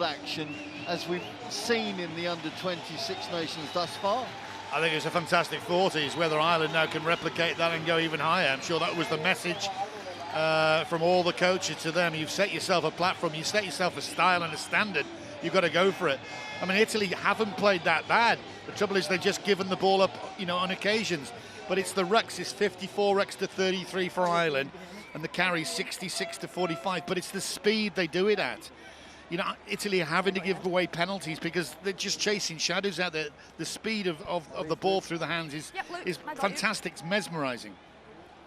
action as we've seen in the under-20 Six Nations thus far. I think it's a fantastic 40s. Whether Ireland now can replicate that and go even higher, I'm sure that was the message from all the coaches to them. You've set yourself a platform, you set yourself a style and a standard, you've got to go for it. I mean, Italy haven't played that bad. The trouble is they've just given the ball up, you know, on occasions. But it's the rucks, it's 54 rucks to 33 for Ireland, and the carry 66 to 45. But it's the speed they do it at. You know, Italy are having to give away penalties because they're just chasing shadows out there. The speed of the ball through the hands is fantastic, it's mesmerising.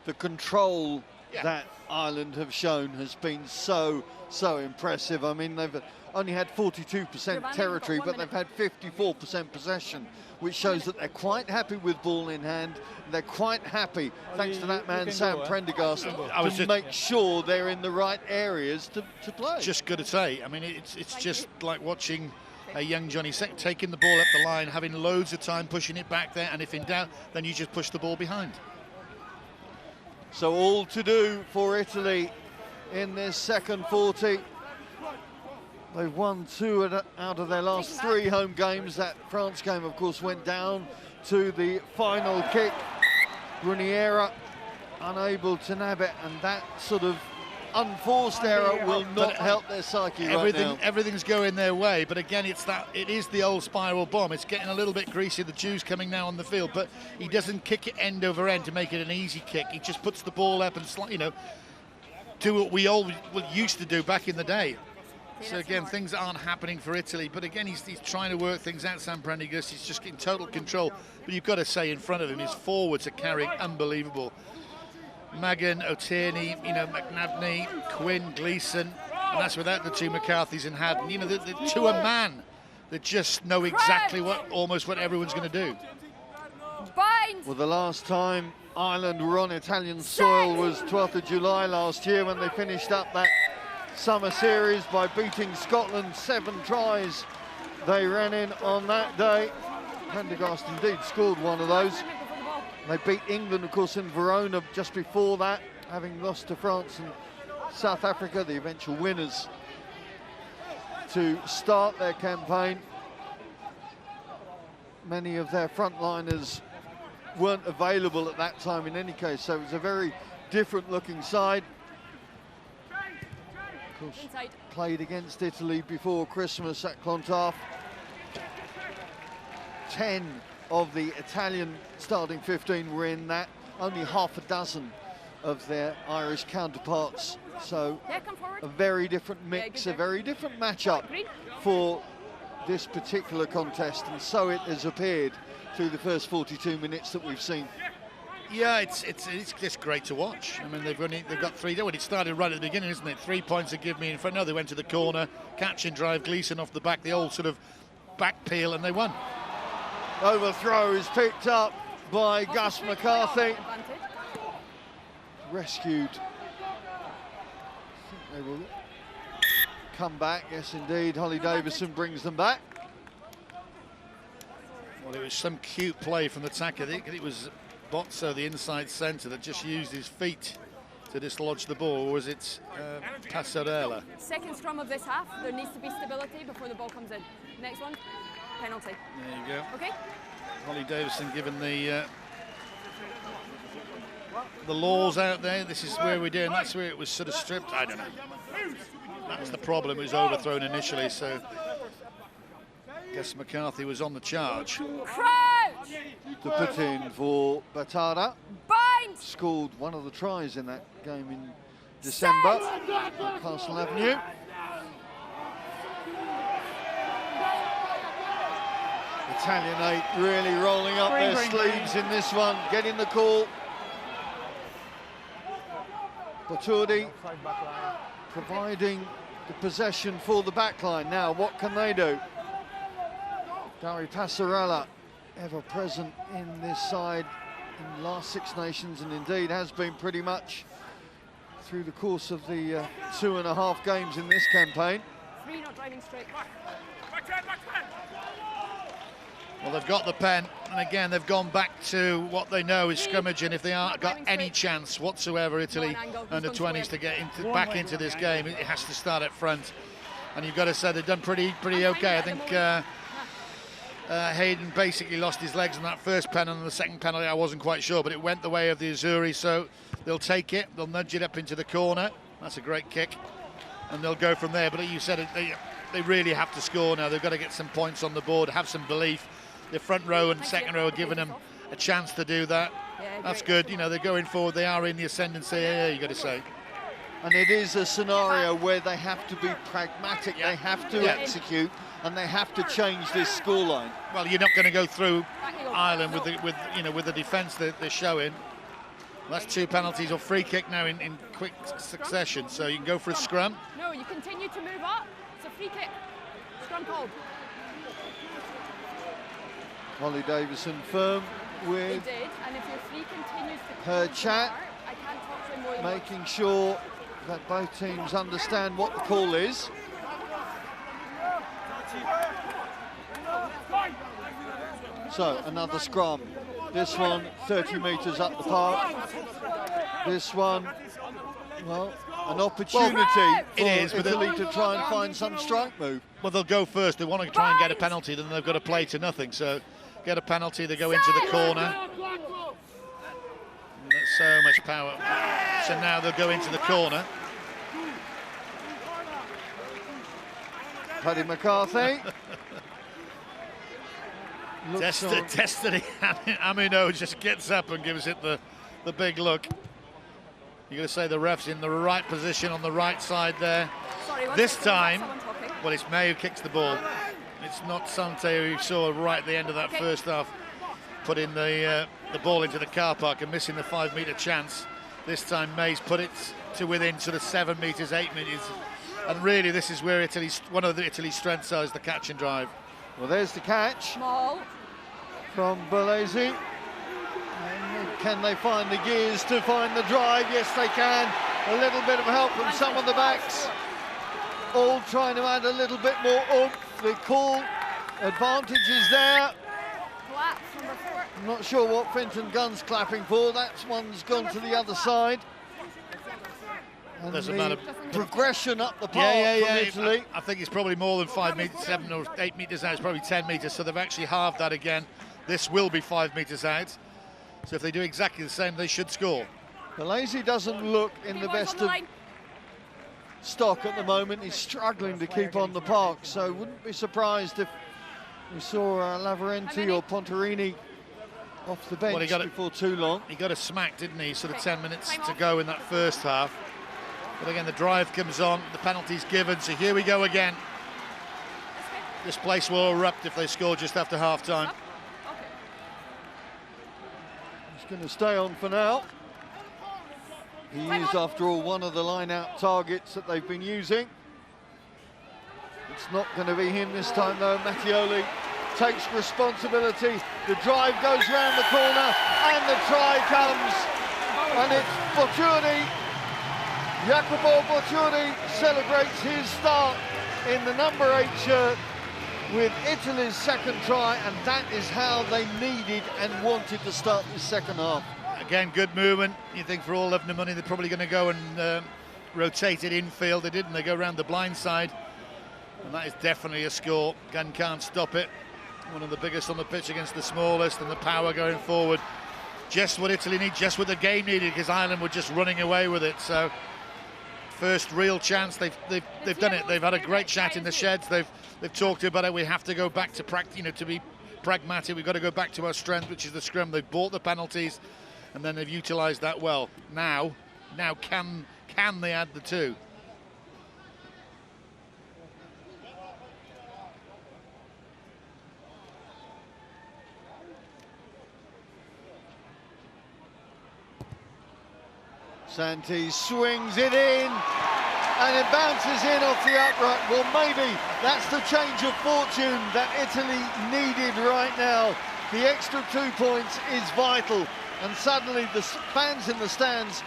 The control that Ireland have shown has been so impressive. I mean, they've only had 42% territory, but they've had 54% possession, which shows that they're quite happy with ball in hand. They're quite happy, thanks to that man Sam Prendergast, to make sure they're in the right areas to play. Just got to say, I mean, it's just like watching a young Johnny taking the ball up the line, having loads of time pushing it back there, and if in doubt, then you just push the ball behind. So all to do for Italy in this second 40. They've won 2 out of their last 3 home games. That France game, of course, went down to the final kick. Bruniera unable to nab it, and that sort of unforced error will not help their psyche right now. Everything's going their way, but again, it is the old spiral bomb. It's getting a little bit greasy, the Jews coming now on the field, but he doesn't kick it end over end to make it an easy kick. He just puts the ball up and, you know, do what we all used to do back in the day. So again, things aren't happening for Italy, but again, he's trying to work things out, Sam Prendergast. He's just getting total control, but you've got to say in front of him, his forwards are carrying unbelievable. Magan, O'Tierney, you know, McNabney, Quinn, Gleeson, and that's without the 2 McCarthys and Haddon. You know, the 2 a man that just know exactly almost what everyone's going to do. Well, the last time Ireland were on Italian soil was 12th of July last year, when they finished up that summer series by beating Scotland 7 tries. They ran in on that day. Prendergast indeed scored one of those. They beat England, of course, in Verona just before that, having lost to France and South Africa, the eventual winners, to start their campaign. Many of their frontliners weren't available at that time in any case, so it was a very different looking side. Of course, played against Italy before Christmas at Clontarf. 10 of the Italian starting 15 were in that, only half a dozen of their Irish counterparts. So a very different mix, a very different matchup for this particular contest, and so it has appeared through the first 42 minutes that we've seen. Yeah, it's just great to watch. I mean, they've got 3. Well, it started right at the beginning, isn't it? 3 points to give me in front. No, they went to the corner, catch and drive, Gleeson off the back, the old sort of back peel, and they won. Overthrow is picked up by Gus McCarthy. Rescued. I think they will come back. Yes, indeed. Holly Davison brings them back. Well, it was some cute play from the attacker. I think it was Bozzo, the inside centre, that just used his feet to dislodge the ball, or was it Passarella? Second scrum of this half, there needs to be stability before the ball comes in. Next one, penalty. There you go. Okay. Holly Davison given the laws out there. This is where we're doing. That's where it was sort of stripped. I don't know. That's the problem. It was overthrown initially, so I guess McCarthy was on the charge. Crouch! To put in for Batada. Bind! Scored one of the tries in that game in December at Castle Avenue. Italian 8 really rolling up their sleeves in this one, getting the call. Baturdi providing the possession for the backline. Now, what can they do? Dari Passarella, ever present in this side in the last Six Nations, and indeed has been pretty much through the course of the 2.5 games in this campaign. 3 not driving straight. Well, they've got the pen, and again, they've gone back to what they know is scrimmaging. If they aren't got any chance whatsoever, Italy under 20s to get back into this game, it has to start up front. And you've got to say they've done pretty okay. I think Hayden basically lost his legs on that first penalty, and the second penalty I wasn't quite sure, but it went the way of the Azzurri, so they'll take it, they'll nudge it up into the corner. That's a great kick, and they'll go from there. But you said it, they really have to score now. They've got to get some points on the board, have some belief. The front row and second row are giving them a chance to do that. That's good. You know, they're going forward, they are in the ascendancy, you got to say. And it is a scenario where they have to be pragmatic, they have to execute, and they have to change this scoreline. Well, you're not going to go through Ireland with the defence that they're showing. That's 2 penalties or free kick now in quick succession, so you can go for a scrum. No, you continue to move up. It's a free kick. Scrum called. Holly Davison firm with They did, and if your free continues to her close chat, the mark, I can't talk to him more than making sure that both teams understand what the call is. So another scrum. This one 30 metres up the park. This one, well, an opportunity for Italy to try and find some strike move. Well, they'll go first. They want to try and get a penalty, then they've got to play to nothing. So get a penalty, they go into the corner. And that's so much power. So now they'll go into the corner. Paddy McCarthy. Destiny Amino just gets up and gives it the big look. You're going to say the ref's in the right position on the right side there. Sorry, this time, well, it's May who kicks the ball. It's not Sante who you saw right at the end of that first half putting the ball into the car park and missing the 5 metre chance. This time May's put it to within sort of 7 metres, 8 metres. And really this is where one of Italy's strengths is the catch and drive. Well, there's the catch from Bellesi. Can they find the gears to find the drive? Yes, they can. A little bit of help from some of the backs. All trying to add a little bit more oomph. The call advantage is there. I'm not sure what Finton Gunn's clapping for. That one's gone to the other side. And doesn't the matter. Progression up the park from Italy. I think it's probably more than 5 metres, 7 or 8 metres out. It's probably 10 metres, so they've actually halved that again. This will be 5 metres out. So if they do exactly the same, they should score. Bellesi doesn't look in the best of stock at the moment. He's struggling to keep on the park, so wouldn't be surprised if we saw Lavarenti or Pontarini off the bench before too long. He got a smack, didn't he? Sort of 10 minutes to go in that first half. But again, the drive comes on, the penalty's given, so here we go again. This place will erupt if they score just after half-time. He's going to stay on for now. He is, after all, one of the line-out targets that they've been using. It's not going to be him this time, though. Mattioli takes responsibility. The drive goes round the corner, and the try comes. And it's Boccioni. Jacopo Boccioni celebrates his start in the number 8 shirt with Italy's second try, and that is how they needed and wanted to start the second half. Again, good movement. You think for all of the money, they're probably going to go and rotate it infield. They didn't. They go around the blind side, and that is definitely a score. Gunn can't stop it. One of the biggest on the pitch against the smallest, and the power going forward. Just what Italy need, just what the game needed, because Ireland were just running away with it. So first real chance, they've done it. They've had a great chat in the sheds. They've talked about it. We have to go back to to be pragmatic. We've got to go back to our strength, which is the scrum. They've bought the penalties, and then they've utilised that well. Now can they add the 2? Santi swings it in, and it bounces in off the upright. Well, maybe that's the change of fortune that Italy needed right now. The extra 2 points is vital, and suddenly the fans in the stands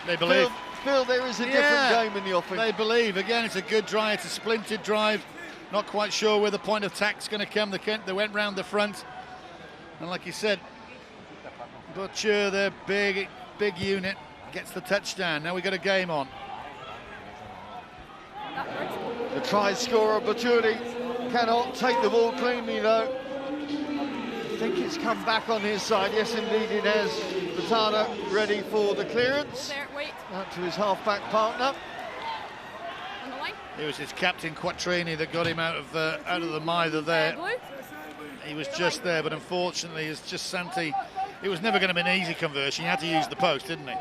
feel there is a different game in the offing. They believe. Again, it's a good drive, it's a splintered drive. Not quite sure where the point of attack's going to come. They went round the front, and like you said, Butcher, their big unit, gets the touchdown. Now we got a game on. The The try scorer, Buturi, cannot take the ball cleanly though. I think it's come back on his side. Yes, indeed it has. Butana ready for the clearance. There, wait. Out to his half-back partner. On the line. It was his captain Quattrini that got him out of the mither there. Blue. He was just there, but unfortunately, it's just Santi. It was never going to be an easy conversion. He had to use the post, didn't he?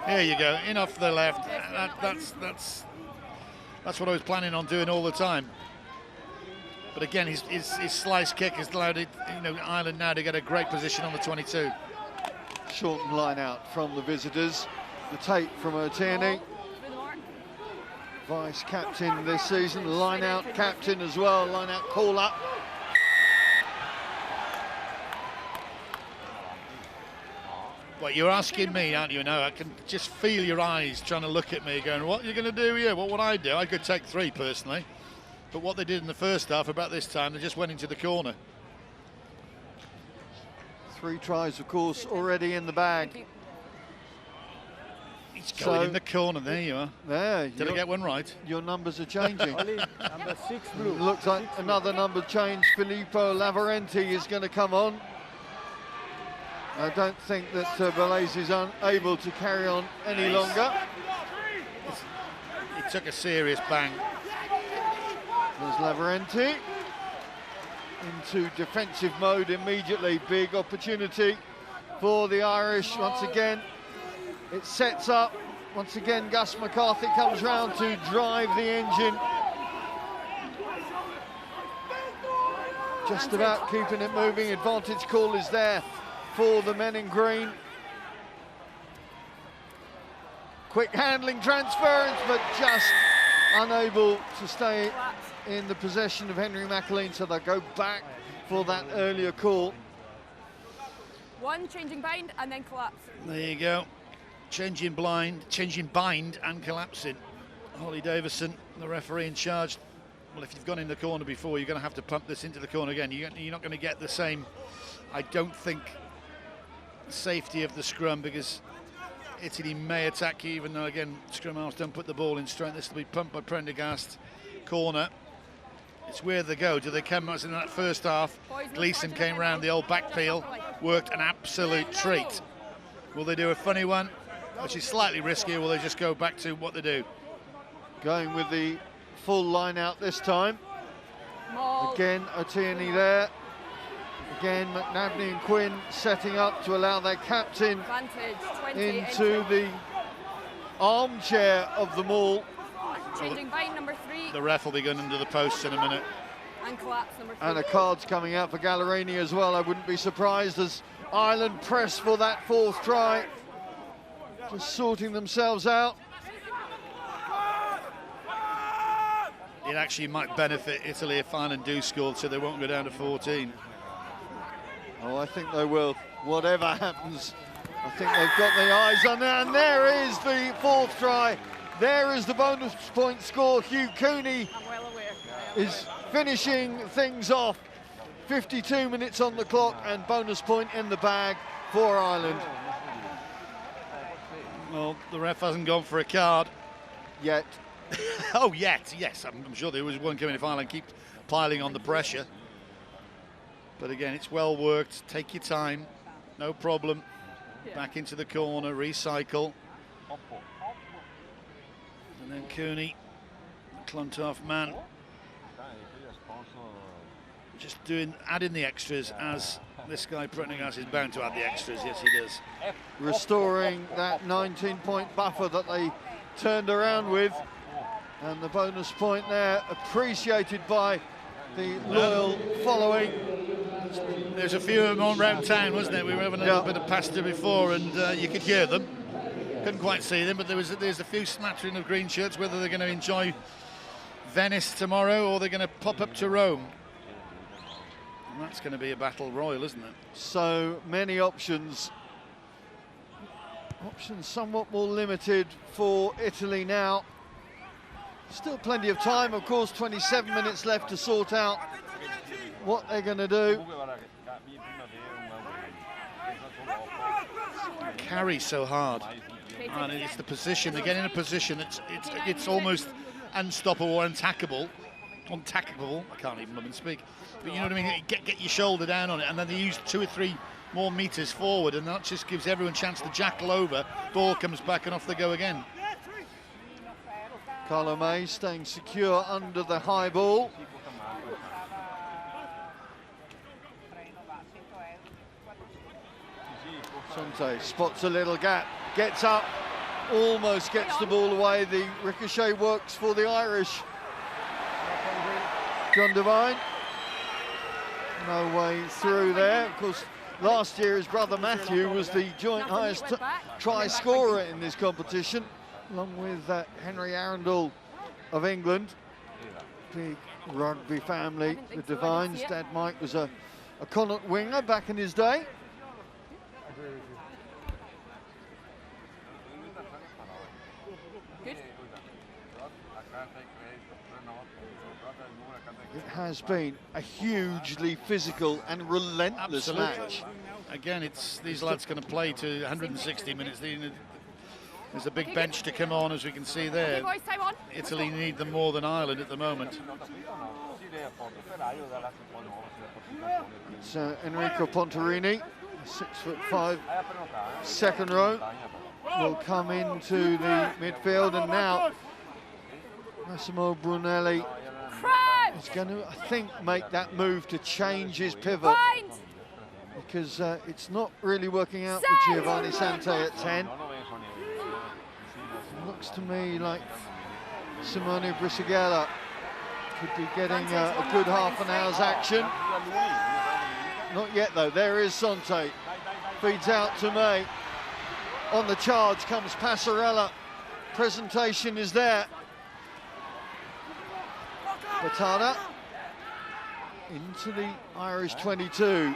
Here you go, in off the left. That's what I was planning on doing all the time. But again, his slice kick has allowed it, Ireland now to get a great position on the 22. Shortened line out from the visitors. The take from O'Tierney. Vice captain this season, line out captain as well, line out call up. Well, you're asking me, aren't you? Now I can just feel your eyes trying to look at me, going, "What are you going to do here? What would I do? I could take 3 personally." But what they did in the first half, about this time, they just went into the corner. 3 tries, of course, already in the bag. He's going in the corner. There you are. There. Did I get one right? Your numbers are changing. Number 6 blue. Looks like another number change. Filippo Lavarenti is going to come on. I don't think that Belaise is unable to carry on any longer. He took a serious bang. There's Lavarenti into defensive mode immediately. Big opportunity for the Irish once again. It sets up. Once again, Gus McCarthy comes round to drive the engine. Just about keeping it moving. Advantage call is there for the men in green. Quick handling transference, but just unable to stay in the possession of Henry McAleen, so they go back for that earlier call. 1, changing bind, and then collapse. There you go. Changing bind and collapsing. Holly Davison, the referee in charge. Well, if you've gone in the corner before, you're going to have to pump this into the corner again. You're not going to get the same, I don't think, safety of the scrum, because Italy may attack you, even though, again, scrum halves don't put the ball in straight. This will be pumped by Prendergast. Corner. It's where they go. Do they come as in that first half? Gleeson came round, the old back peel, worked an absolute treat. Will they do a funny one, which is slightly riskier? Will they just go back to what they do? Going with the full line out this time. Maul. Again, O'Tierney there. Again, McNabney and Quinn setting up to allow their captain Advantage, 20, into the armchair of them all. Changing bind, number 3. The ref will be going into the posts in a minute. And collapse, number 3. And a card's coming out for Gallerini as well. I wouldn't be surprised as Ireland press for that 4th try. Just sorting themselves out. It actually might benefit Italy if Ireland do score, so they won't go down to 14. Oh, I think they will. Whatever happens, I think they've got their eyes on there. And there is the 4th try. There is the bonus point score. Hugh Cooney I'm well aware. is finishing things off. 52 minutes on the clock and bonus point in the bag for Ireland. Well, the ref hasn't gone for a card. Yet. Oh, yet, yes. I'm sure there was one coming if Ireland keeps piling on the pressure. But again, it's well worked. Take your time. No problem. Yeah. Back into the corner, recycle. And then Cooney, Clontarf man, just adding the extras, as this guy Prendergast is bound to add the extras. Yes, he does. Restoring that 19-point buffer that they turned around with. And the bonus point there appreciated by the loyal following. There's a few of them on round town, wasn't there? We were having a little bit of pasta before, and you could hear them. Couldn't quite see them, but there's a few smattering of green shirts, whether they're going to enjoy Venice tomorrow or they're going to pop up to Rome. And that's going to be a battle royal, isn't it? So many options. Options somewhat more limited for Italy now. Still plenty of time, of course, 27 minutes left to sort out what they're going to do. Carry so hard. And it's the position, they get in a position, it's almost unstoppable or untackable. Untackable, I can't even speak. But you know what I mean? Get your shoulder down on it, and then they use 2 or 3 more meters forward, and that just gives everyone a chance to jackal over. Ball comes back, and off they go again. Carlo May staying secure under the high ball. Sonte spots a little gap, gets up, almost gets the ball away. The ricochet works for the Irish. John Devine, no way through there. Of course, last year his brother Matthew was the joint highest try scorer in this competition, along with Henry Arundel of England. Big rugby family, the Devines. Dad Mike was a Connaught winger back in his day. Good. It has been a hugely physical and relentless match. Again, these lads going to play to 160 minutes. There's a big bench to come on, as we can see there. Okay, boys, time on. Italy need them more than Ireland at the moment. It's Enrico Pontarini, 6'5", second row, will come into the midfield, and now Massimo Brunelli is going to, I think, make that move to change his pivot, because it's not really working out for Giovanni Sante at 10. Looks to me like Simone Briseghella could be getting a good half an hour's action. Not yet though. There is Sante, feeds out to May. On the charge comes Passarella. Presentation is there. Batada into the Irish 22.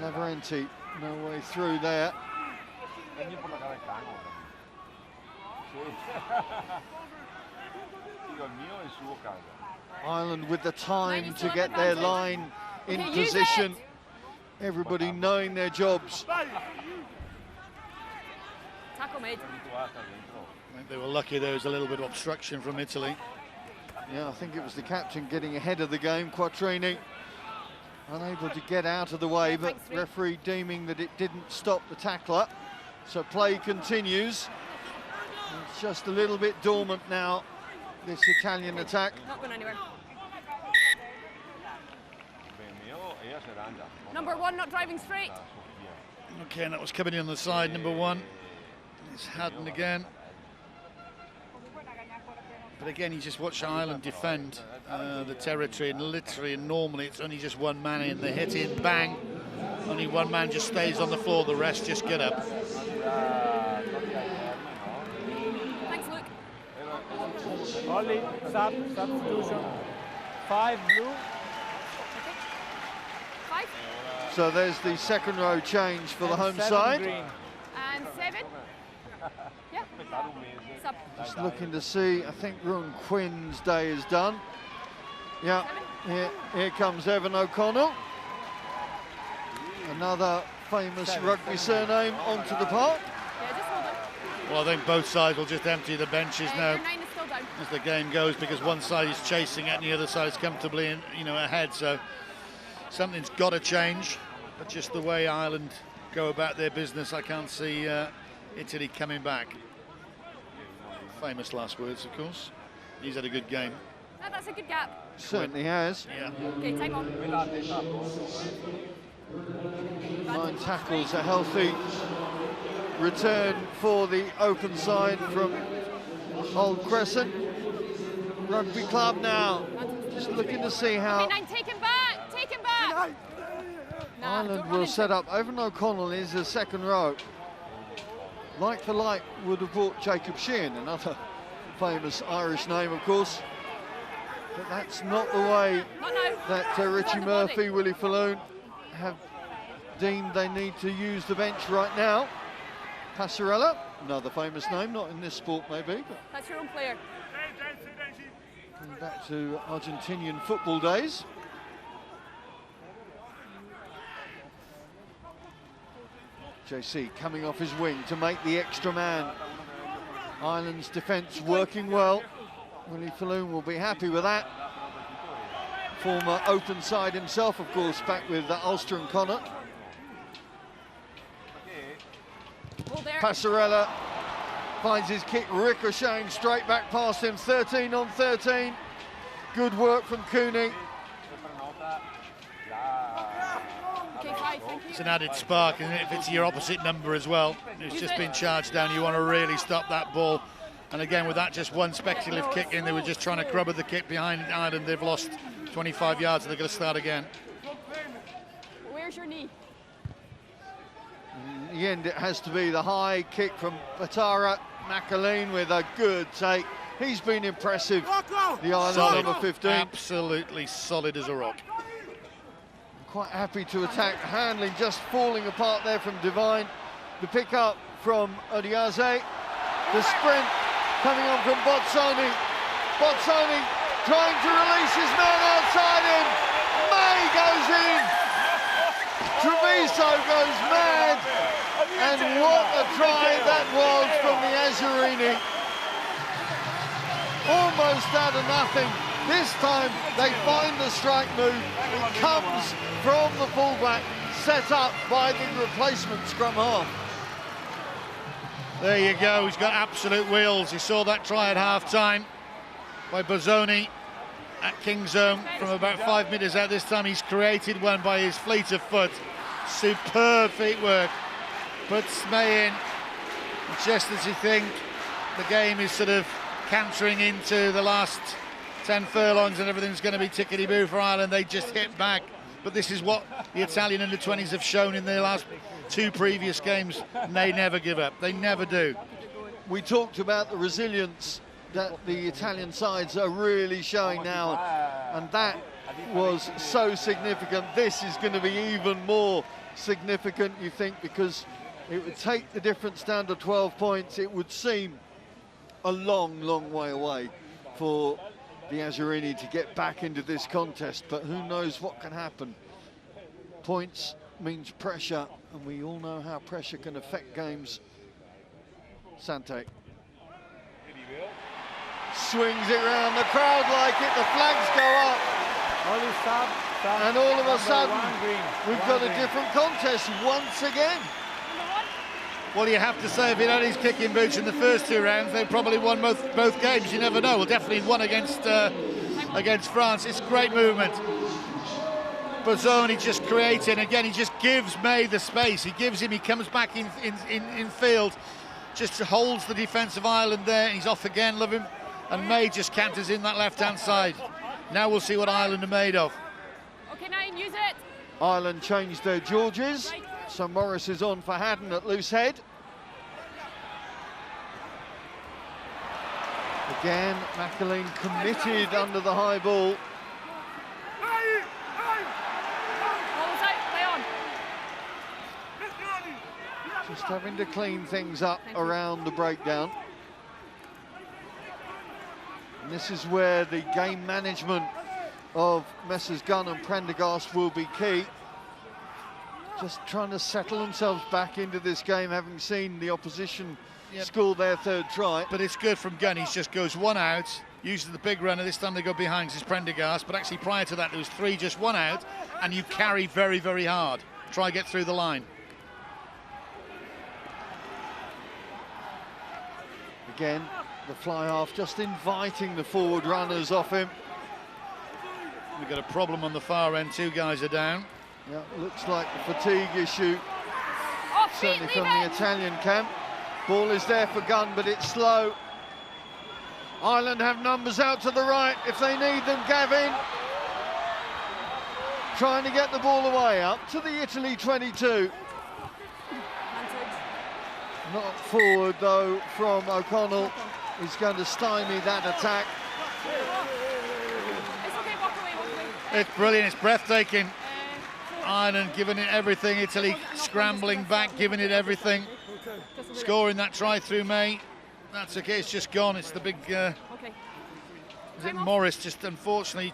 Lavrenti, no way through there. Ireland with the time to get their line in position. Everybody knowing their jobs. Tackle made. I think they were lucky there was a little bit of obstruction from Italy. Yeah, I think it was the captain getting ahead of the game, Quattrini. Unable to get out of the way, but referee deeming that it didn't stop the tackler. So play continues. It's just a little bit dormant now, this Italian attack. Not going anywhere. Number 1 not driving straight. Okay, and that was coming in on the side, number 1. It's Haddon again. But again, you just watch Ireland defend the territory, and literally and normally it's only just one man in. They hit in, bang. Only one man just stays on the floor, the rest just get up. Thanks, Luke. Ollie, substitution. 5 blue. 5. So there's the second row change for the home side. Green. And 7. Yeah. Sub. Just looking to see, I think Ruan Quinn's day is done. Yeah, here comes Evan O'Connell. Another famous rugby surname onto the park. Yeah, just hold on. Well, I think both sides will just empty the benches now Your 9 is still down. as the game goes, because one side is chasing it and the other side is comfortably ahead. So something's got to change. But just the way Ireland go about their business, I can't see Italy coming back. Famous last words, of course. He's had a good game. No, that's a good gap. Certainly has. Yeah. Okay, time on. 9 tackles, a healthy return for the open side from Old Crescent. Rugby club now, just looking to see how 9, take him back, take him back. Nah, Ireland don't will run set up. Evan O'Connell is the second row. Like for like would have brought Jacob Sheehan, another famous Irish name, of course. But that's not the way Not now. that Richie Murphy, Willie Falloon have deemed they need to use the bench right now. Passarella, another famous name, not in this sport maybe, but That's your own player. going back to Argentinian football days. JC coming off his wing to make the extra man. Ireland's defence working well. Willie Falloon will be happy with that. Former open side himself, of course, back with Ulster and Connacht. Passarella finds his kick ricocheting straight back past him. 13 on 13. Good work from Cooney. It's an added spark, and if it's your opposite number as well, it's just been charged down, you want to really stop that ball. And again, with that just one speculative kick in, they were just trying to grub at the kick behind Ireland. They've lost 25 yards, they're going to start again. Where's your knee? In the end, it has to be the high kick from Patara. McAleen with a good take. He's been impressive, the Ireland Solid. number 15. Absolutely solid as a rock. Quite happy to attack. Handling just falling apart there from Devine. The pick up from Odiaze. The sprint coming on from Bozzoni. Bozzoni trying to release his man outside him. May goes in. Treviso goes mad. And what a try that was from the Azzarini. Almost out of nothing. This time they find the strike move. It comes from the fullback, set up by the replacement scrum half. There you go, he's got absolute wheels. You saw that try at half-time by Bozzoni at King's Own from about 5 metres out. This time he's created one by his fleet of foot. Superb feet work. Puts May in just as you think the game is sort of cantering into the last 10 furlongs and everything's going to be tickety-boo for Ireland. They just hit back. But this is what the Italian under-20s have shown in their last 2 previous games. And they never give up. They never do. We talked about the resilience that the Italian sides are really showing now. And that was so significant. This is going to be even more significant, you think, because it would take the difference down to 12 points. It would seem a long, long way away for the Azzarini to get back into this contest, but who knows what can happen. Points means pressure, and we all know how pressure can affect games. Sante swings it around, the crowd like it, the flags go up, and all of a sudden we've got a different contest once again. Well, you have to say, if he'd had his kicking boots in the first 2 rounds, they probably won both games. You never know. Well, definitely won against France. It's great movement. Bozzoni just creating. Again, he just gives May the space. He gives him. He comes back in field, just holds the defence of Ireland there. And he's off again. Love him. And May just canters in that left-hand side. Now we'll see what Ireland are made of. Okay, 9, use it. Ireland changed their Georges. So Morris is on for Haddon at loose head. Again, McAleen committed under the high ball. Just having to clean things up around the breakdown. And this is where the game management of Messrs Gunn and Prendergast will be key. Just trying to settle themselves back into this game, having seen the opposition score their 3rd try. But it's good from Gunn. He just goes 1 out, uses the big runner. This time they go behind his Prendergast, but actually prior to that there was 3, just 1 out, and you carry very, very hard. Try get through the line. Again, the fly half just inviting the forward runners off him. We've got a problem on the far end. 2 guys are down. Yeah, looks like a fatigue issue, certainly from the Italian camp. Ball is there for Gunn, but it's slow. Ireland have numbers out to the right if they need them. Gavin trying to get the ball away up to the Italy 22. Not forward though from O'Connell. He's going to stymie that attack. It's okay, walk away. It's brilliant, it's breathtaking. Ireland giving it everything, Italy scrambling back, giving it everything. Scoring that try through May. That's okay, it's just gone. It's the big... Is it Morris? Just unfortunately,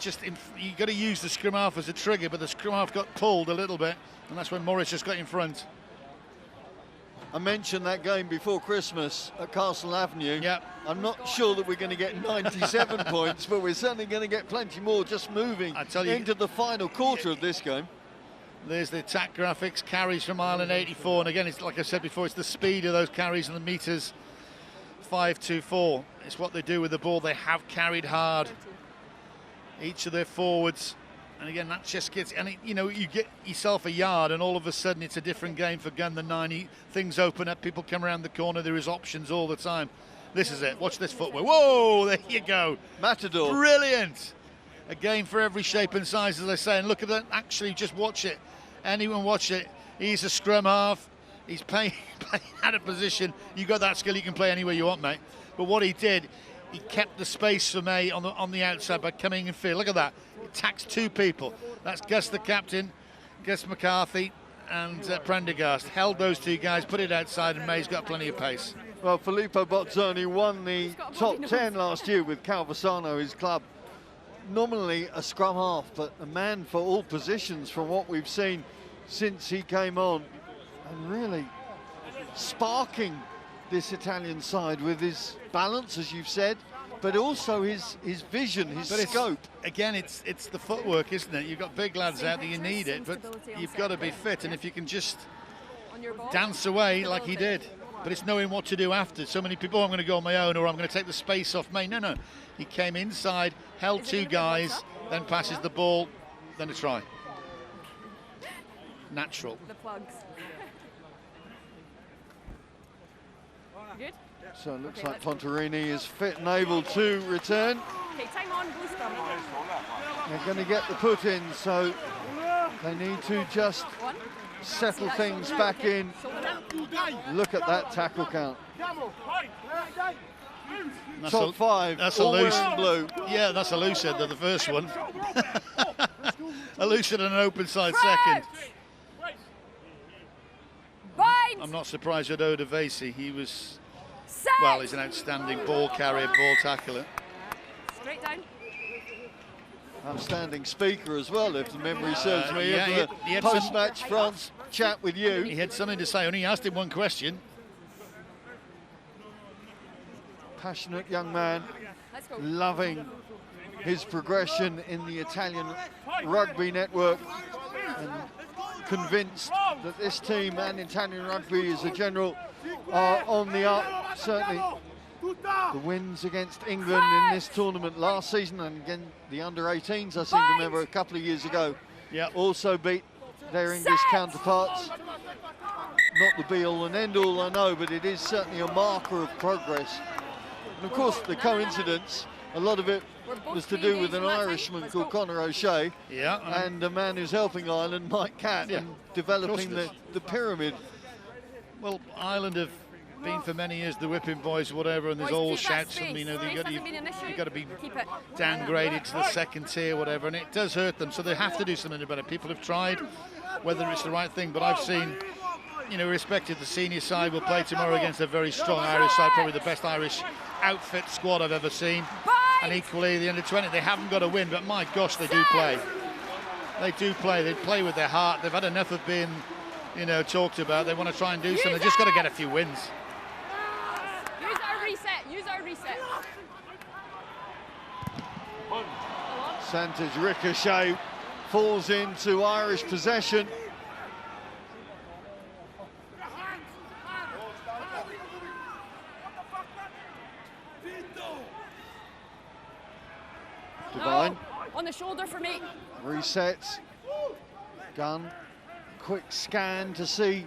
you got to use the scrum half as a trigger, but the scrum half got pulled a little bit, and that's when Morris just got in front. I mentioned that game before Christmas at Castle Avenue. Yeah. I'm not sure that we're going to get 97 points, but we're certainly going to get plenty more just moving into the final quarter of this game. There's the attack graphics, carries from Ireland 84, and again, it's like I said before, it's the speed of those carries and the meters. 5-2-4. It's what they do with the ball. They have carried hard, each of their forwards, and again, that just gets. And you know, you get yourself a yard, and all of a sudden, it's a different game for Gunn than 90. Things open up. People come around the corner. There is options all the time. This is it. Watch this footwork. Whoa! There you go. Matador. Brilliant. A game for every shape and size, as I say. And look at that. Actually, just watch it. Anyone watch it. He's a scrum half. He's playing out of position. You got that skill, you can play anywhere you want, mate. But what he did, he kept the space for May on the outside by coming in field. Look at that. He attacks two people. That's Gus, the captain, Gus McCarthy, and Prendergast. Held those two guys, put it outside, and May's got plenty of pace. Well, Filippo Bozzoni won the top 10 last year with Calvisano, his club. Nominally a scrum half, but a man for all positions from what we've seen since he came on. And really sparking this Italian side with his balance, as you've said, but also his vision, his scope. Again, it's the footwork, isn't it? You've got big lads out there, you need it, but you've got to be fit. And if you can just dance away like he did, but it's knowing what to do after. So many people, I'm going to go on my own, or I'm going to take the space off May. No. He came inside, held two guys, then passes the ball, then a try. Natural. The plugs. Good? So it looks like Pontarini is fit and able to return. Okay, time on, blue scrum. They're going to get the put in, so they need to just settle things back in. Look at that tackle count. Top five, that's all a loose wearing blue. Yeah, that's a loose head, the first one. A loose head and an open side second. Bind. I'm not surprised at Odavesi. He was, Set. well, he's an outstanding ball carrier, ball tackler. Straight down. Outstanding speaker as well, if the memory serves me. Yeah, of he had post-match France chat with you. He had something to say, only asked him one question. Passionate young man, Let's go. loving his progression in the Italian rugby network, and convinced that this team and Italian rugby as a general are on the up. Certainly the wins against England in this tournament last season, and again the under-18s, I seem to remember a couple of years ago, also beat their English counterparts. Not the be-all and end-all, I know, but it is certainly a marker of progress. And of course the coincidence, a lot of it was to do with an Irishman called Conor O'Shea, and a man who's helping Ireland, Mike Catt, in developing the pyramid. Well, Ireland have been for many years the whipping boys, whatever, and there's all shouts, and you know, you've got to be downgraded to the second tier, whatever, and it does hurt them, so they have to do something about it. People have tried, whether it's the right thing, but I've seen, you know, irrespective, the senior side will play tomorrow against a very strong Irish side, probably the best Irish outfit squad I've ever seen. And equally, the under-20, they haven't got to win, but my gosh, they do play. They do play. They play with their heart. They've had enough of being, you know, talked about. They want to try and do something. They've just got to get a few wins. Use our reset. Use our reset. Santa's ricochet falls into Irish possession. Divine. No. On the shoulder for me. Resets. Gunn. Quick scan to see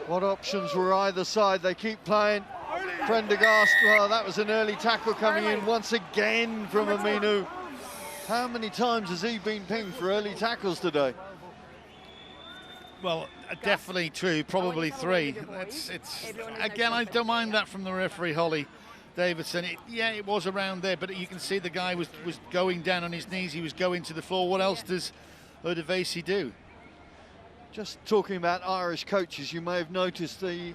what options were either side. They keep playing. Prendergast, well, that was an early tackle coming in once again from Aminu. How many times has he been pinged for early tackles today? Well, definitely true, probably three. Again, I don't mind that from the referee, Holly Davidson. It was around there, but you can see the guy was going down on his knees. He was going to the floor. What else does Odavesi do? Just talking about Irish coaches, you may have noticed the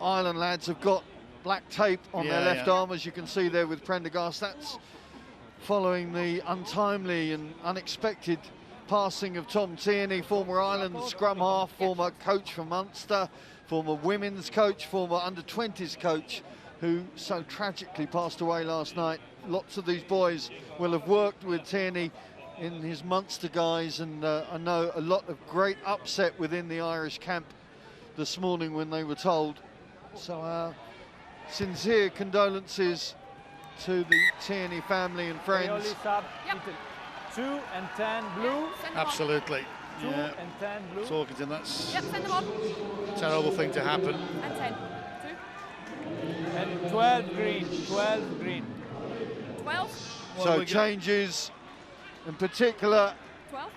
Ireland lads have got black tape on their left arm, as you can see there with Prendergast. That's following the untimely and unexpected passing of Tom Tierney, former Ireland scrum half, former coach for Munster, former women's coach, former under-20s coach, who so tragically passed away last night. Lots of these boys will have worked with Tierney in his Munster guys, and I know a lot of great upset within the Irish camp this morning when they were told. So sincere condolences to the Tierney family and friends. Yep. 2 and 10 blue. Absolutely. 2 and 10 blue. Talkington, that's Yep, send them on. a terrible thing to happen. And 10. 2. And 12 green. 12 green. 12. So changes, in particular 12.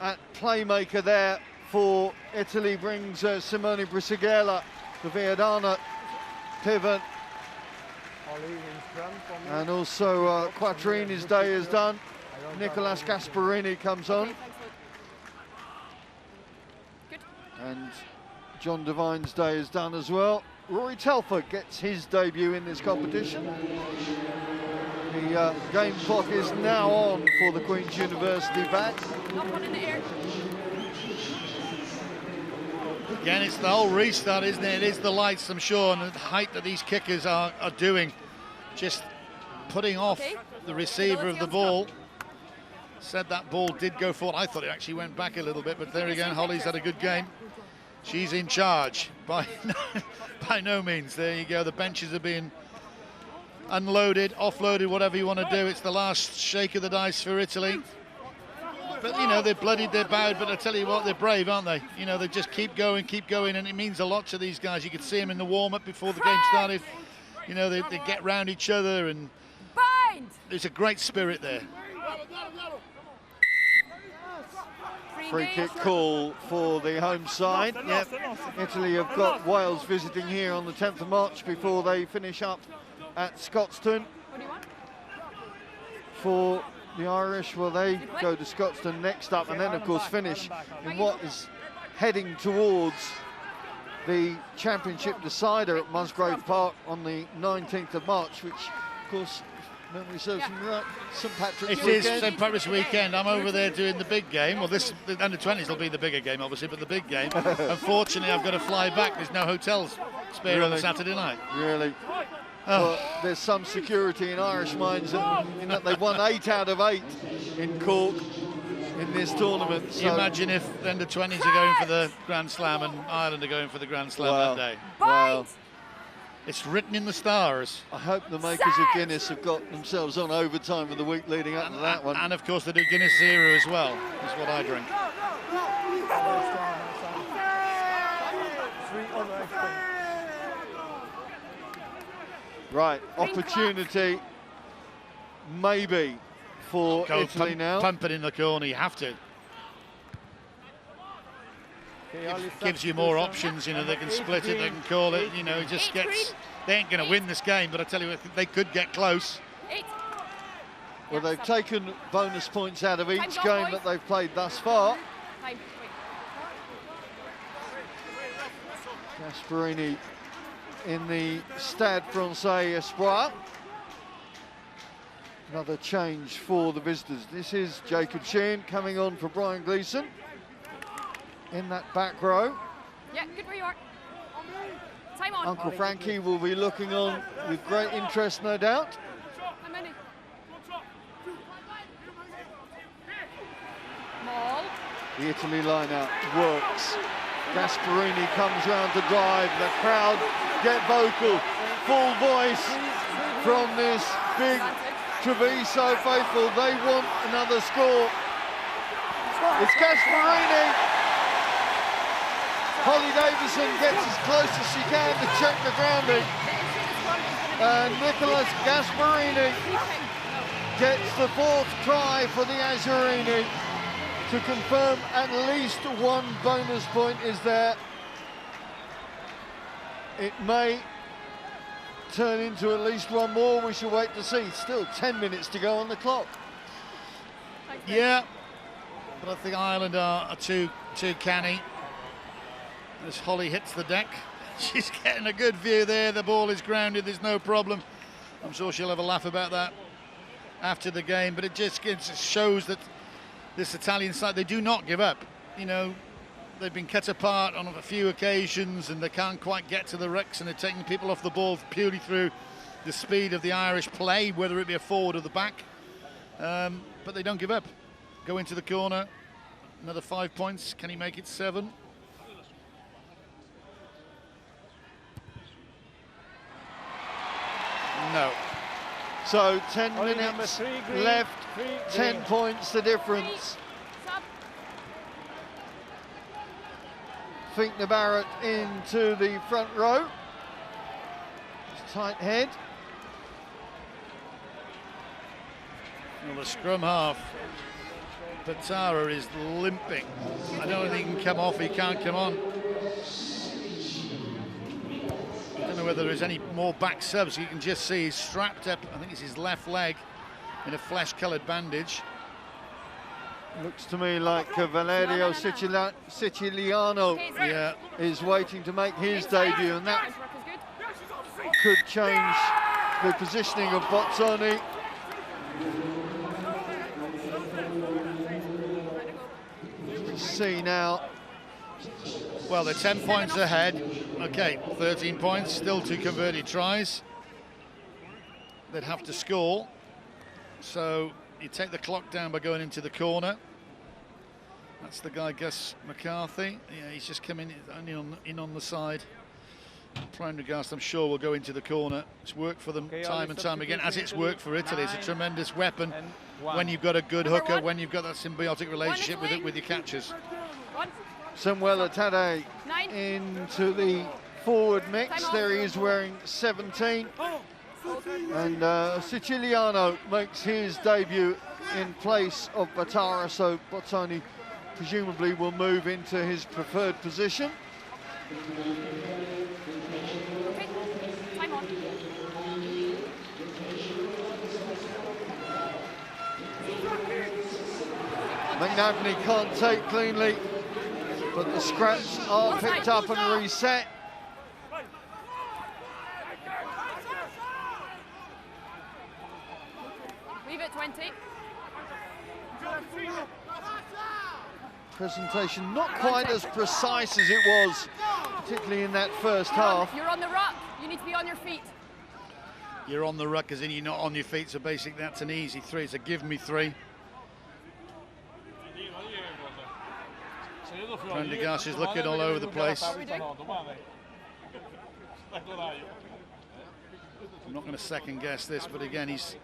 at playmaker there for Italy brings Simone Brisighella, the Viadana pivot, and also Quattrini's day is done. Nicolas Gasparini comes on. Okay, thanks, Luke. Good. And John Devine's day is done as well. Rory Telford gets his debut in this competition. The game clock is now on for the Queen's University bat. Not one in the air. Again, it's the whole restart, isn't it? It is the lights, I'm sure, and the height that these kickers are doing. Just putting off the receiver of the ball. Said that ball did go forward. I thought it actually went back a little bit, but there again, Holly's had a good game. She's in charge by no means. There you go. The benches are being unloaded, offloaded, whatever you want to do. It's the last shake of the dice for Italy. But, you know, they're bloodied, they're bowed, but I tell you what, they're brave, aren't they? You know, they just keep going, and it means a lot to these guys. You could see them in the warm-up before the game started. You know, they get round each other, and there's a great spirit there. Free kick call for the home side. Yep. Italy have got Wales visiting here on the 10th of March before they finish up at Scotstoun. What do you want? For the Irish, well, they go to Scotstoun next up, and then of course finish in what is heading towards the championship decider at Musgrave Park on the 19th of March, which of course, memory serves me right, St Patrick's weekend. It is St Patrick's weekend. I'm over there doing the big game. Well, the under-20s will be the bigger game, obviously, but the big game. Unfortunately, I've got to fly back. There's no hotels spare on Saturday night. Really? Well, there's some security in Irish minds in that they've won 8 out of 8 in Cork in this tournament. So Imagine if the under-20s are going for the Grand Slam and Ireland are going for the Grand Slam that day. Well, it's written in the stars. I hope the makers of Guinness have got themselves on overtime for the week leading up to that one. And of course they do Guinness Zero as well, is what I drink. Right, opportunity maybe for Italy now. Pump it in the corner, you have to. Gives you more options, you know, they can split it, they can call it, you know, just gets, they ain't going to win this game, but I tell you what, they could get close. Well, they've taken bonus points out of each game that they've played thus far. Gasparini in the Stade Francais Espoir. Another change for the visitors. This is Jacob Sheehan coming on for Brian Gleeson in that back row. Yeah, good where you are. Time on. Uncle Frankie will be looking on with great interest, no doubt. How many? Maul. The Italy line-out works. Gasparini comes round to drive. The crowd get vocal. Full voice from this big Treviso faithful. They want another score. It's Gasparini. Holly Davison gets as close as she can to check the grounding. And Nicolas Gasparini gets the 4th try for the Azzurrini to confirm at least one bonus point is there. It may turn into at least one more. We shall wait to see. Still 10 minutes to go on the clock. Yeah, but I think Ireland are too canny. As Holly hits the deck, she's getting a good view there. The ball is grounded, there's no problem. I'm sure she'll have a laugh about that after the game, but it just shows that this Italian side, they do not give up. You know, they've been cut apart on a few occasions and they can't quite get to the rucks, and they're taking people off the ball purely through the speed of the Irish play, whether it be a forward or the back. But they don't give up. Go into the corner. Another 5 points. Can he make it 7? No. So 10 Only number minutes 3 green, left, 3 10 green. points the difference. Sub. Finkner Barrett into the front row. Tight head. Well, the scrum half, Batara, is limping. I don't think he can come off, he can't come on. I don't know whether there's any more back subs. You can just see he's strapped up, I think it's his left leg, in a flesh-coloured bandage. Looks to me like Valerio Siciliano Yeah, is waiting to make his debut, and that could change the positioning of Bozzoni. See now. well, they're 10 points ahead. Okay, 13 points, still 2 converted tries. They'd have to score. So you take the clock down by going into the corner. That's the guy, Gus McCarthy. Yeah, he's just come in on the side. Prendergast, I'm sure, will go into the corner. It's worked for them time and time again, as it's worked for Italy. It's a tremendous weapon when you've got a good hooker, when you've got that symbiotic relationship with your catchers. Samuel Atade into the forward mix. There he is wearing 17. And Siciliano makes his debut in place of Batara, so Bozzoni presumably will move into his preferred position. Okay, time on. McNabney can't take cleanly, but the scraps are picked up and reset. Leave it 20. Presentation not quite as precise as it was, particularly in that first half. You're on the ruck. You need to be on your feet. You're on the ruck as in you're not on your feet, so basically that's an easy 3. So give me 3. Prendergast is looking all over the place. I'm not going to second guess this, but again, he's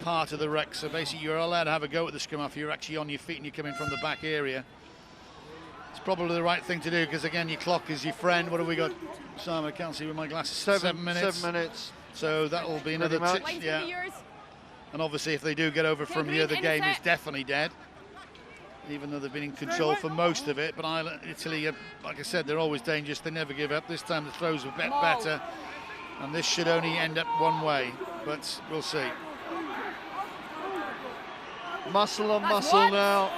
part of the ruck, so basically you're allowed to have a go at the scrum half. You're actually on your feet and you're coming from the back area. It's probably the right thing to do, because again, your clock is your friend. What have we got? Simon, I can't see with my glasses. 7 minutes. 7 minutes. So that will be another yeah. And obviously, if they do get over from the other game, it's definitely dead. Even though they've been in control for most of it, but Italy, like I said, they're always dangerous. They never give up. This time the throws were a bit better, and this should only end up one way, but we'll see. Muscle on muscle now,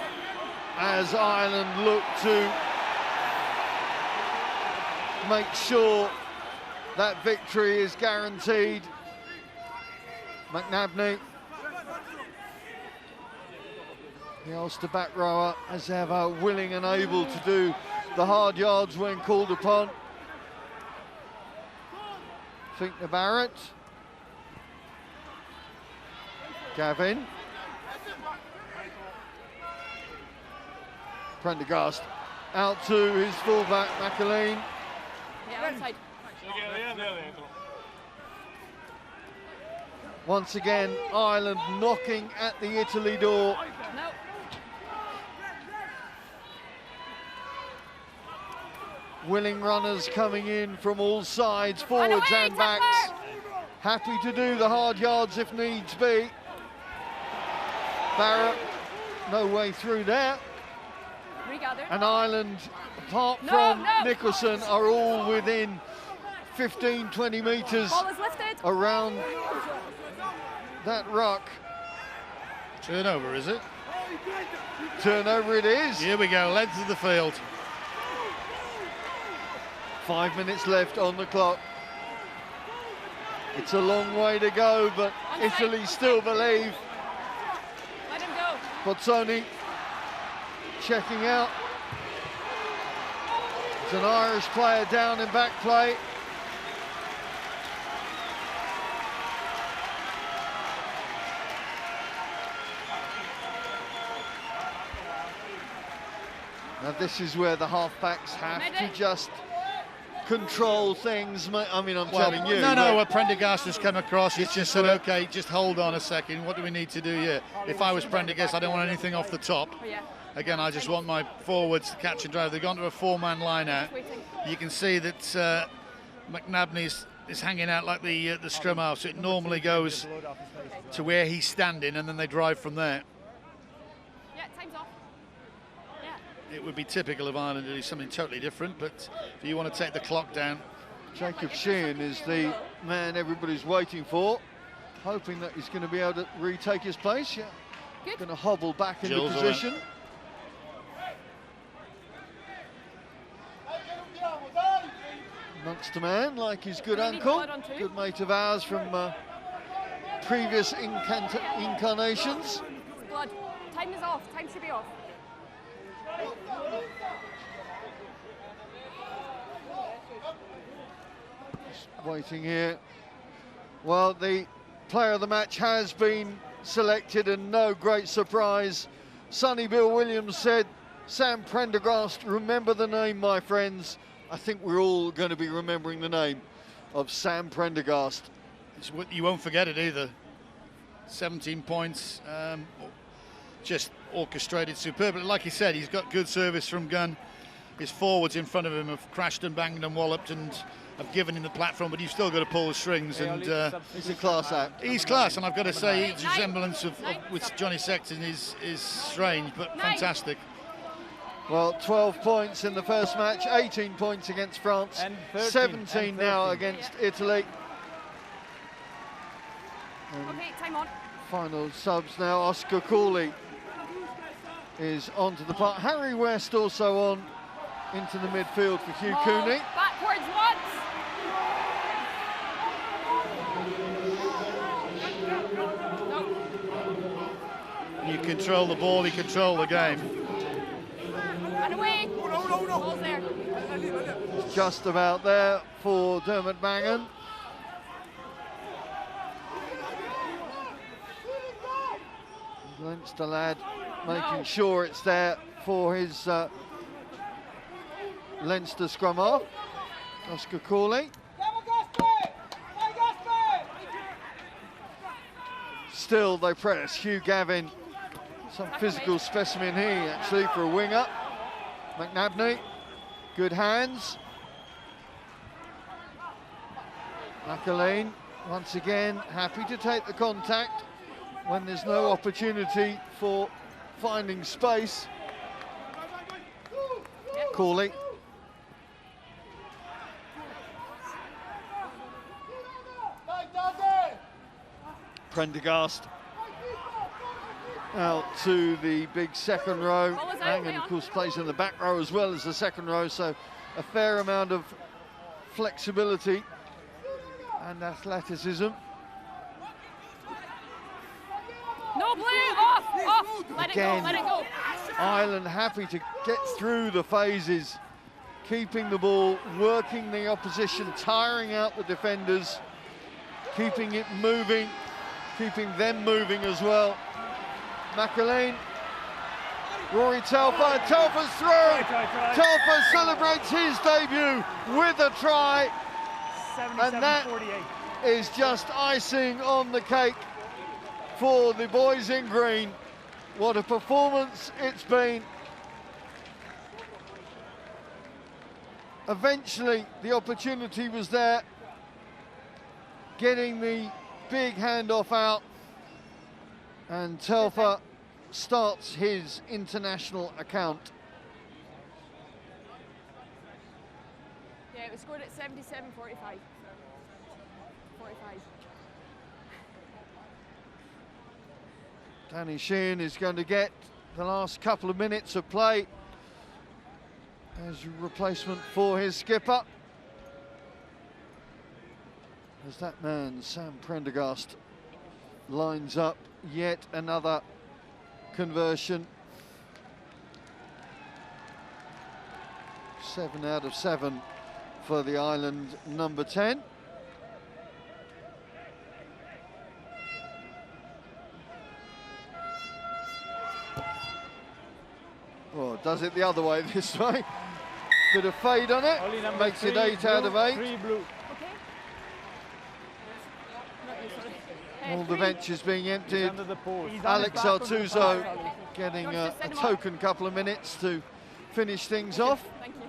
as Ireland look to make sure that victory is guaranteed. McNabney, the Ulster back rower, as ever, willing and able to do the hard yards when called upon. Finkner Barrett. Gavin. Prendergast out to his fullback, McAleen. Yeah, outside. Once again, Ireland knocking at the Italy door. No. Willing runners coming in from all sides, forwards and backs. Happy to do the hard yards if needs be. Barrett, no way through there. Regather. And Ireland, apart from Nicholson, are all within 15, 20 metres Ball is lifted. around that ruck. Turnover, is it? Turnover it is. Here we go, length of the field. 5 minutes left on the clock. It's a long way to go, but Italy still believe. Let him go. Bozzoni checking out. There's an Irish player down in back play. Now this is where the halfbacks have to just control things. I mean, I'm telling you. No, Prendergast has come across. He's just said, okay, just hold on a second. What do we need to do here? If I was Prendergast, I don't want anything off the top. Again, I just want my forwards to catch and drive. They've gone to a four-man line out. You can see that McNabney is hanging out like the scrum half, so it normally goes to where he's standing, and then they drive from there. Yeah, time's off. Yeah. It would be typical of Ireland to do something totally different, but if you want to take the clock down. Jacob Sheehan is the man everybody's waiting for, hoping that he's going to be able to retake his place. Yeah, going to hobble back into position. Munster man, like his good uncle, good mate of ours from previous incarnations. Blood. Time is off. Time should be off. Just waiting here. Well, the player of the match has been selected, and no great surprise. Sonny Bill Williams said, Sam Prendergast, remember the name, my friends. I think we're all going to be remembering the name of Sam Prendergast. You won't forget it either. 17 points, just orchestrated superbly. Like he said, he's got good service from gun. His forwards in front of him have crashed and banged and walloped and have given him the platform, but you've still got to pull the strings. And he's a class act. He's class, and I've got to say, his resemblance with Johnny Sexton is strange, but fantastic. Well, 12 points in the first match, 18 points against France, and 17 now against Italy. Okay, time on. Final subs now. Oscar Cooley is onto the park. Harry West also on into the midfield for Hugh Cooney. Backwards once. You control the ball, you control the game. Run away. Ball's there. It's just about there for Dermot Mangan. Leinster lad making sure it's there for his Leinster scrum half. Oscar Cooley. Still they press. Hugh Gavin, some physical specimen here actually for a winger. McNabney, good hands. McAleen, once again, happy to take the contact when there's no opportunity for finding space. Cooley. Prendergast out to the big second row. Mangan, of course, plays in the back row as well as the second row, so a fair amount of flexibility and athleticism. No play, off. Let it go. Ireland happy to get through the phases, keeping the ball, working the opposition, tiring out the defenders, keeping it moving, keeping them moving as well. McAleen, Rory Telfer, Telfer's through. Telfer celebrates his debut with a try, and that is just icing on the cake for the boys in green. What a performance it's been. Eventually the opportunity was there, getting the big handoff out, and Telfer starts his international account. Yeah, it was scored at 77-45. 45. Danny Sheehan is going to get the last couple of minutes of play as a replacement for his skipper. As that man, Sam Prendergast, lines up yet another conversion. 7 out of 7 for the Ireland number 10. Oh, does it the other way this way. Bit of fade on it, makes it 8 out of 8. 3 blue. All the benches being emptied. Under the post. Alex Artuso getting a token couple of minutes to finish things off. Thank you.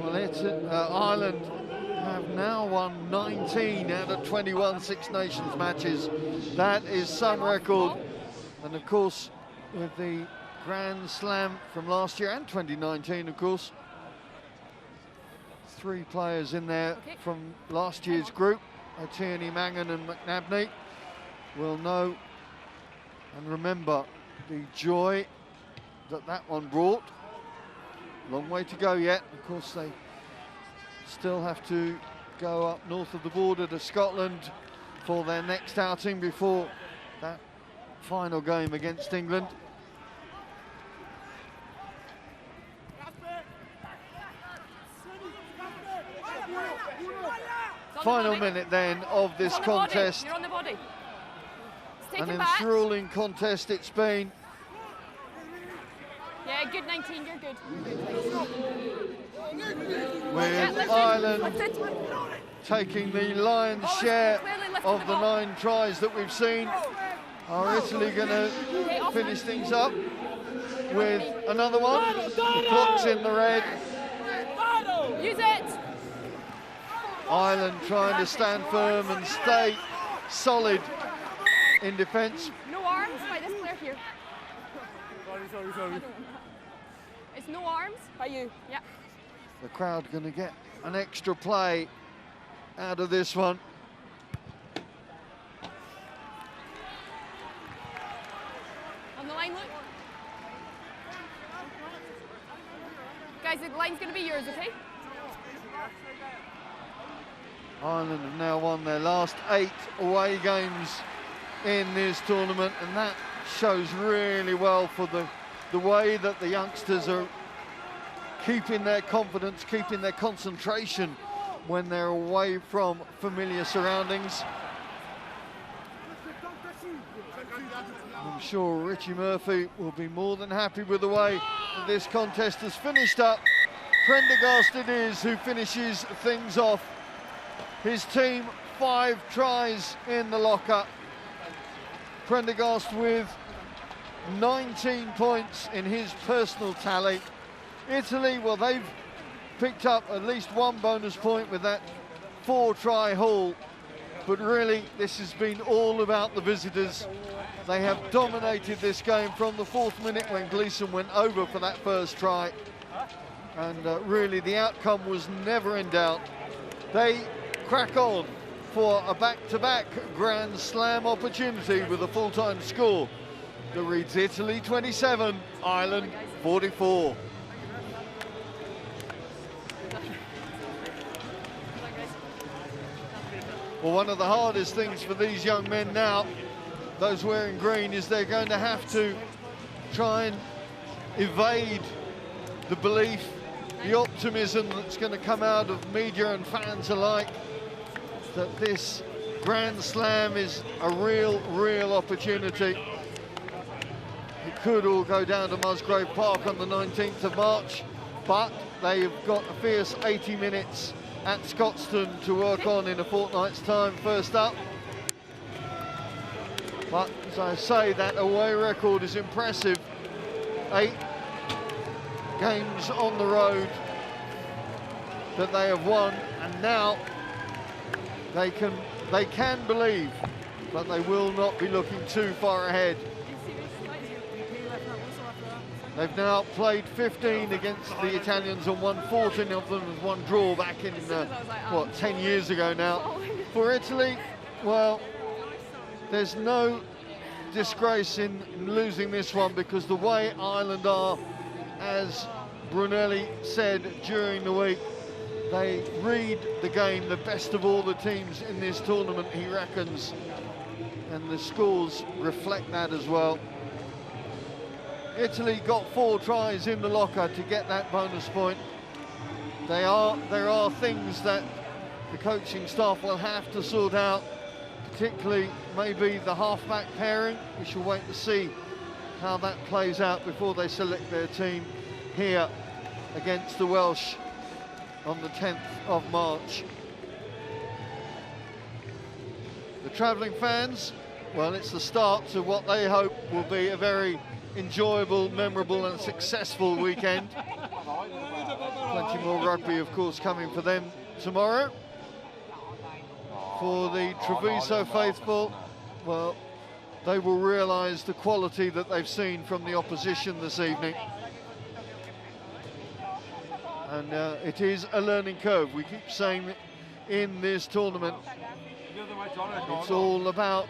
Well, Ireland have now won 19 out of 21 Six Nations matches. That is some record. And of course, with the Grand Slam from last year and 2019, of course, 3 players in there from last year's group, Tierney, Mangan and McNabney, will know and remember the joy that one brought. Long way to go yet. Of course, they still have to go up north of the border to Scotland for their next outing before that final game against England. Final minute then of this contest. You're on the body. An enthralling contest it's been. Yeah, good 19, you're good. With Ireland taking the lion's share of the 9 tries that we've seen. Are Italy going to finish things up with another one? The clock's in the red. Use it! Ireland trying to stand firm and stay solid in defence. No arms by this player here. Sorry. It's no arms by you, yeah. The crowd going to get an extra play out of this one. On the line, look. Guys, the line's going to be yours, okay? Ireland have now won their last 8 away games in this tournament, and that shows really well for the way that the youngsters are keeping their confidence, keeping their concentration when they're away from familiar surroundings. I'm sure Richie Murphy will be more than happy with the way that this contest has finished up. Prendergast it is who finishes things off. His team 5 tries in the locker. Prendergast with 19 points in his personal tally. Italy, well, they've picked up at least 1 bonus point with that 4-try haul. But really, this has been all about the visitors. They have dominated this game from the 4th minute when Gleeson went over for that first try. And really, the outcome was never in doubt. They crack on for a back-to-back Grand Slam opportunity with a full-time score that reads Italy 27, Ireland 44. Well, one of the hardest things for these young men now, those wearing green, is they're going to have to try and evade the belief, the optimism that's going to come out of media and fans alike, that this Grand Slam is a real opportunity. It could all go down to Musgrave Park on the 19th of March, but they've got a fierce 80 minutes at Scotstoun to work on in a fortnight's time. First up. But as I say, that away record is impressive. 8 games on the road that they have won, and now they can believe, but they will not be looking too far ahead. They've now played 15 against the Italians and won 14 of them with 1 draw back in, 10 years ago now. For Italy, well, there's no disgrace in losing this one, because the way Ireland are, as Brunelli said during the week, they read the game, the best of all the teams in this tournament, he reckons. and the scores reflect that as well. Italy got 4 tries in the locker to get that bonus point. There are things that the coaching staff will have to sort out, particularly maybe the half-back pairing. We shall wait to see how that plays out before they select their team here against the Welsh on the 10th of March. The travelling fans, well, it's the start to what they hope will be a very enjoyable, memorable and successful weekend. Plenty more rugby, of course, coming for them tomorrow. For the Treviso faithful, well, they will realise the quality that they've seen from the opposition this evening. And it is a learning curve. We keep saying in this tournament, it's all about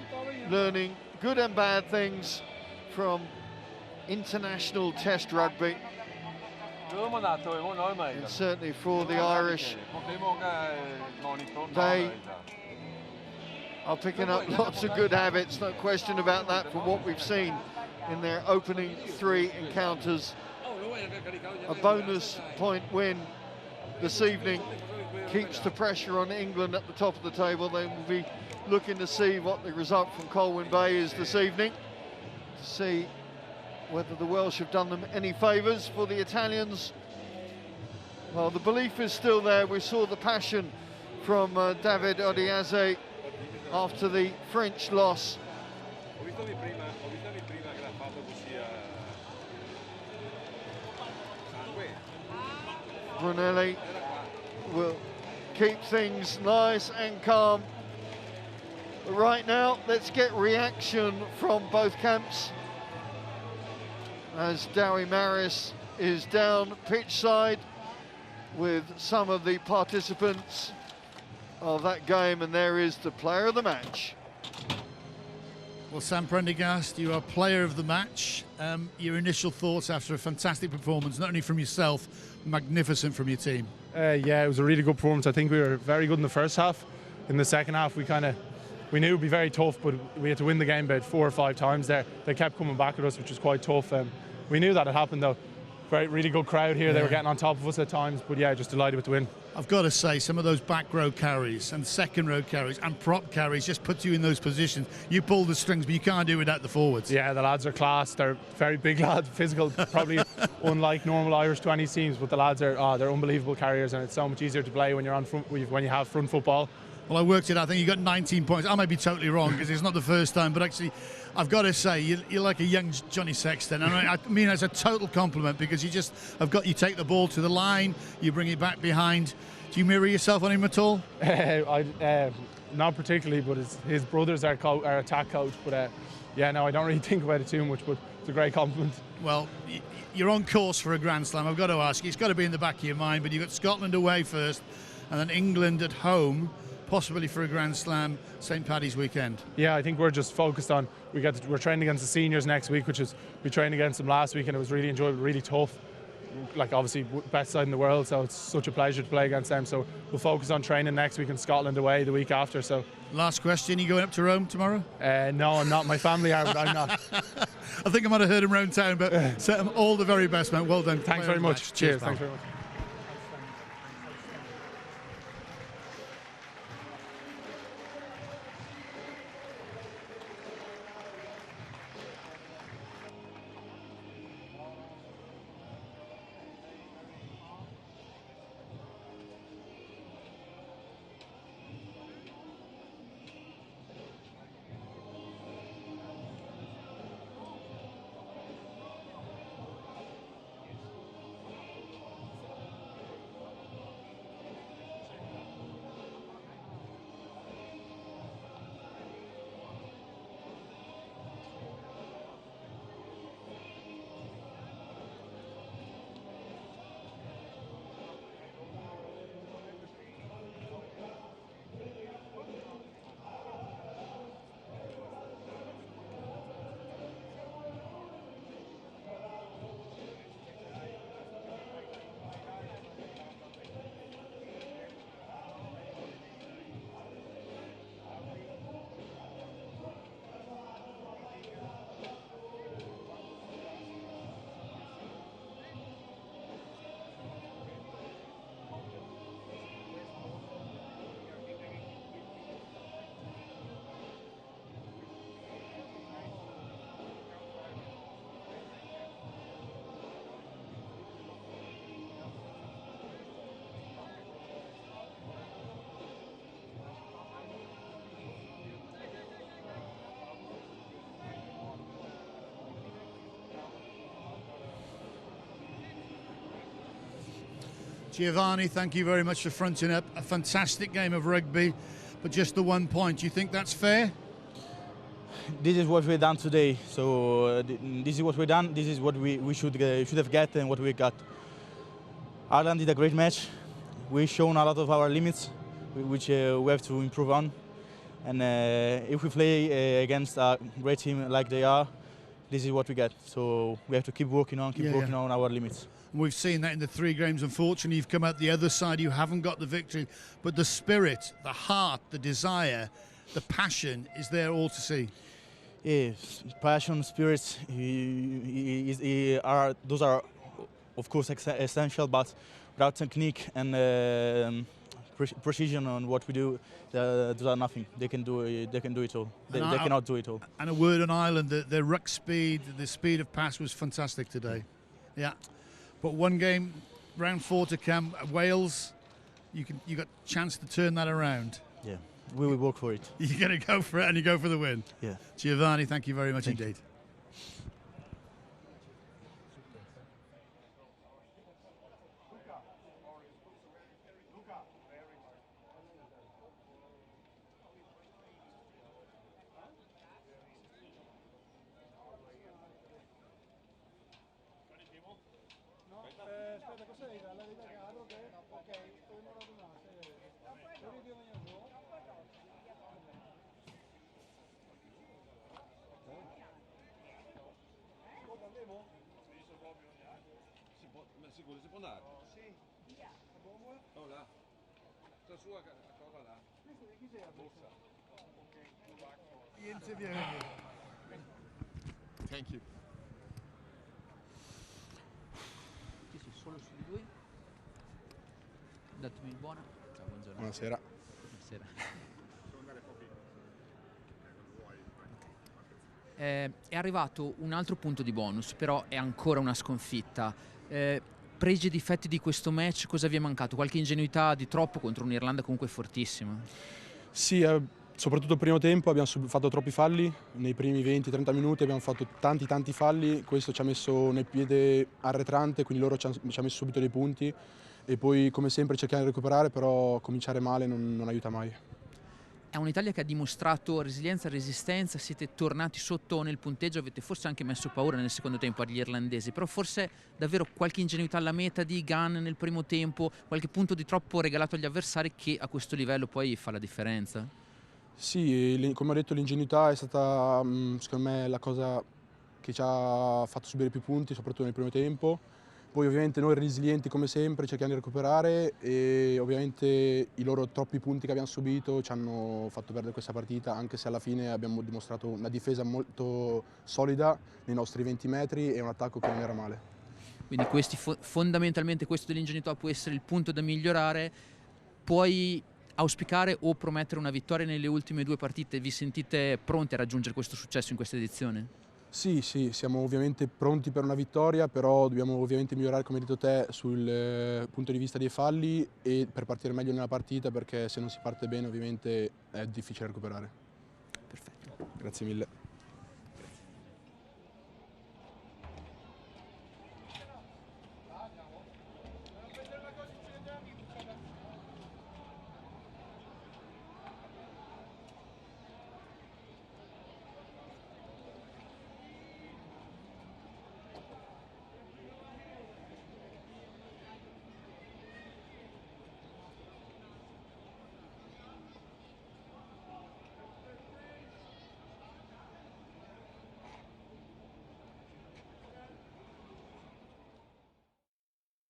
learning good and bad things from international test rugby. And certainly for the Irish, they are picking up lots of good habits, no question about that, from what we've seen in their opening 3 encounters. A bonus point win this evening keeps the pressure on England at the top of the table. They will be looking to see what the result from Colwyn Bay is this evening, to see whether the Welsh have done them any favours. For the Italians, well, the belief is still there. We saw the passion from David Odiaze after the French loss. Brunelli will keep things nice and calm. But right now, let's get reaction from both camps, as Dowie Maris is down pitch side with some of the participants of that game, and there is the player of the match. Well, Sam Prendergast, you are player of the match. Your initial thoughts after a fantastic performance, not only from yourself, magnificent from your team. Yeah, it was a really good performance. I think we were very good in the first half. In the second half, we knew it would be very tough, but we had to win the game about 4 or 5 times there. They kept coming back at us, which was quite tough. We knew that it happened, though. Really good crowd here. Yeah. They were getting on top of us at times, but yeah, just delighted with the win. I've got to say, some of those back row carries and second row carries and prop carries just put you in those positions. You pull the strings, but you can't do it without the forwards. Yeah, the lads are class. They're very big lads, physical, probably unlike normal Irish 20s teams, but the lads are they're unbelievable carriers, and it's so much easier to play when you're on front, when you have front football. Well, I worked it out. I think you got 19 points. I may be totally wrong because it's not the first time, but actually, I've got to say, you're like a young Johnny Sexton. And I mean, as a total compliment, because you take the ball to the line, you bring it back behind. Do you mirror yourself on him at all? Not particularly, but his brothers are attack coach. But yeah, no, I don't really think about it too much, but it's a great compliment. Well, you're on course for a Grand Slam. I've got to ask you, it's got to be in the back of your mind, but you've got Scotland away first, and then England at home, possibly for a Grand Slam St. Paddy's weekend. Yeah, I think we're just focused on, we're training against the seniors next week, we trained against them last week, and it was really enjoyable, really tough. Like, obviously best side in the world, so it's such a pleasure to play against them. So we'll focus on training next week in Scotland away the week after. So last question, you going up to Rome tomorrow? No, I'm not. My family are, but I'm not. I think I might have heard him around town, but set them all the very best, man. Well done. Thanks very much. Cheers. Thanks very much. Giovanni, thank you very much for fronting up. A fantastic game of rugby, but just the 1 point. Do you think that's fair? This is what we've done today. So this is what we've done. This is what we should have got and what we got. Ireland did a great match. We've shown a lot of our limits, which we have to improve on. And if we play against a great team like they are, this is what we get. So we have to keep working on, on our limits. We've seen that in the 3 games. Unfortunately, you've come out the other side. You haven't got the victory, but the spirit, the heart, the desire, the passion is there all to see. Yes, passion, spirits, those are of course essential, but without technique and precision on what we do, those are nothing. They can do it all. They cannot do it all. And a word on Ireland, their ruck speed, the speed of pass was fantastic today. Yeah, but 1 game, round 4 to come. Wales, you got a chance to turn that around. Yeah, we will work for it. You're going to go for it and you go for the win. Yeah. Giovanni, thank you very much indeed. Sicuro si può andare? Sì. Oh là. Sta sua cosa là. La borsa. The interview. Thank you. Sì, sì, solo su di lui. Datemi il buono. Ciao, buongiorno. Buonasera. Buonasera. È arrivato un altro punto di bonus, però è ancora una sconfitta. Pregi e difetti di questo match, cosa vi è mancato? Qualche ingenuità di troppo contro un'Irlanda comunque fortissima? Sì, soprattutto il primo tempo abbiamo fatto troppi falli, nei primi 20-30 minuti abbiamo fatto tanti falli, questo ci ha messo nel piede arretrante, quindi loro ci hanno messo subito dei punti e poi come sempre cerchiamo di recuperare, però cominciare male non aiuta mai. È un'Italia che ha dimostrato resilienza e resistenza, siete tornati sotto nel punteggio, avete forse anche messo paura nel secondo tempo agli irlandesi, però forse davvero qualche ingenuità alla meta di Gunn nel primo tempo, qualche punto di troppo regalato agli avversari che a questo livello poi fa la differenza? Sì, come ho detto l'ingenuità è stata secondo me la cosa che ci ha fatto subire più punti, soprattutto nel primo tempo. Poi ovviamente noi resilienti come sempre cerchiamo di recuperare e ovviamente i loro troppi punti che abbiamo subito ci hanno fatto perdere questa partita, anche se alla fine abbiamo dimostrato una difesa molto solida nei nostri 20 metri e un attacco che non era male. Quindi fondamentalmente questo dell'ingenuità può essere il punto da migliorare, puoi auspicare o promettere una vittoria nelle ultime 2 partite, vi sentite pronti a raggiungere questo successo in questa edizione? Sì, siamo ovviamente pronti per una vittoria, però dobbiamo ovviamente migliorare, come hai detto te, sul punto di vista dei falli e per partire meglio nella partita, perché se non si parte bene ovviamente è difficile recuperare. Perfetto. Grazie mille.